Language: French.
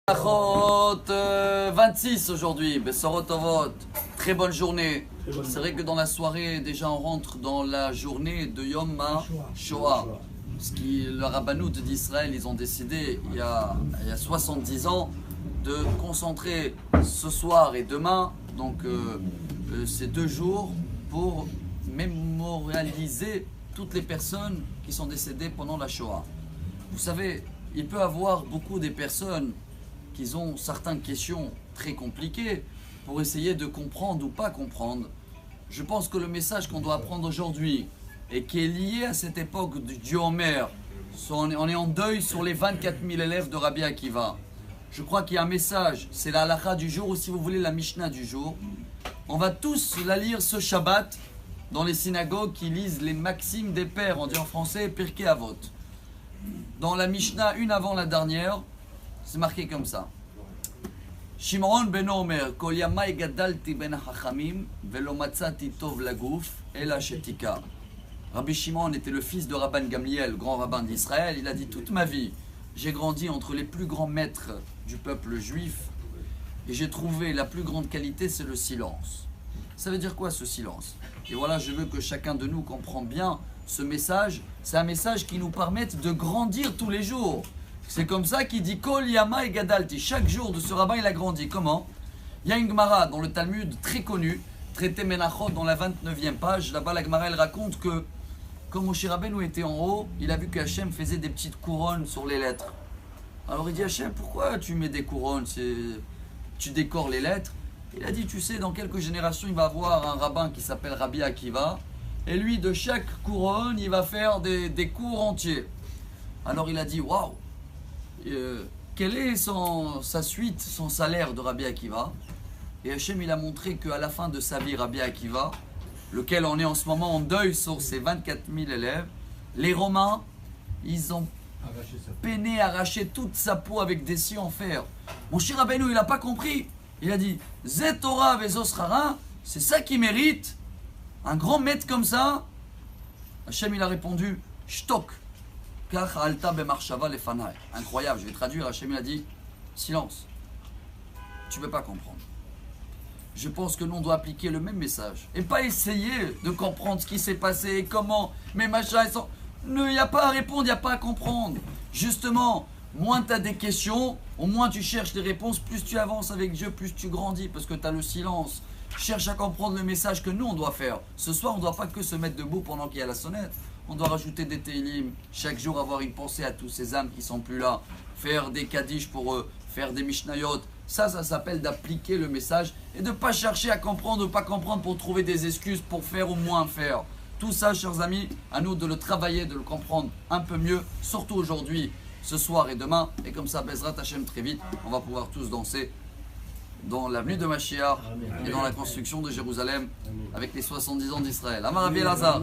Brachot 26 aujourd'hui, Bessorot Tovot, très bonne journée. C'est vrai que dans la soirée, déjà on rentre dans la journée de Yom HaShoah. Ce qui, le rabbanout d'Israël, ils ont décidé il y a 70 ans de concentrer ce soir et demain, donc ces 2 jours, pour mémorialiser toutes les personnes qui sont décédées pendant la Shoah. Vous savez, il peut y avoir beaucoup de personnes qui ont certaines questions très compliquées pour essayer de comprendre ou pas comprendre. Je pense que le message qu'on doit apprendre aujourd'hui et qui est lié à cette époque du Dieu Omer, on est en deuil sur les 24 000 élèves de Rabbi Akiva. Je crois qu'il y a un message, c'est la halakha du jour ou si vous voulez la Mishnah du jour. On va tous la lire ce Shabbat dans les synagogues qui lisent les maximes des pères, on dit en français Pirkei Avot. Dans la Mishnah, une avant la dernière, c'est marqué comme ça. Shimon ben Omer, Kol yamai gadalti ben hachamim, velo matzati tov lagouf, ela shetika. Rabbi Shimon était le fils de Rabban Gamliel, grand rabbin d'Israël. Il a dit, toute ma vie, j'ai grandi entre les plus grands maîtres du peuple juif et j'ai trouvé la plus grande qualité, c'est le silence. Ça veut dire quoi ce silence? Et voilà, je veux que chacun de nous comprenne bien ce message. C'est un message qui nous permette de grandir tous les jours. C'est comme ça qu'il dit Kol Yama et Gadalti. Chaque jour de ce rabbin, il a grandi. Comment? Il y a une Gemara dans le Talmud très connu, traité Menachot dans la 29e page. Là-bas, la Gemara elle raconte que quand Moshe Rabbeinu était en haut, il a vu que Hachem faisait des petites couronnes sur les lettres. Alors il dit Hachem, pourquoi tu mets des couronnes? Tu décores les lettres? Il a dit, tu sais, dans quelques générations, il va y avoir un rabbin qui s'appelle Rabbi Akiva. Et lui, de chaque couronne, il va faire des cours entiers. Alors il a dit, waouh! Quelle est sa suite, son salaire de Rabbi Akiva? Et Hachem il a montré qu'à la fin de sa vie, Rabbi Akiva, lequel on est en ce moment en deuil sur ses 24 000 élèves, les Romains, ils ont peiné, arraché toute sa peau avec des scies en fer. Mon cher Rabbeinu, il n'a pas compris. Il a dit, Zet Torah vezos chara, c'est ça qui mérite un grand maître comme ça. Hachem il a répondu, Shtok. Incroyable, je vais traduire. Hachem a dit silence, tu ne peux pas comprendre. Je pense que nous on doit appliquer le même message et pas essayer de comprendre ce qui s'est passé, comment, mais machin. Il n'y a pas à répondre, il n'y a pas à comprendre. Justement, moins tu as des questions, au moins tu cherches des réponses, plus tu avances avec Dieu, plus tu grandis parce que tu as le silence. Cherche à comprendre le message que nous on doit faire. Ce soir, on ne doit pas que se mettre debout pendant qu'il y a la sonnette. On doit rajouter des télim, chaque jour avoir une pensée à tous ces âmes qui sont plus là, faire des kaddish pour eux, faire des mishnayot. Ça s'appelle d'appliquer le message et de ne pas chercher à comprendre ou pas comprendre pour trouver des excuses pour faire ou moins faire. Tout ça, chers amis, à nous de le travailler, de le comprendre un peu mieux, surtout aujourd'hui, ce soir et demain. Et comme ça, Bezrat Hashem, très vite, on va pouvoir tous danser dans l'avenue de Mashiach et dans la construction de Jérusalem avec les 70 ans d'Israël. Amar Rabbi Elazar.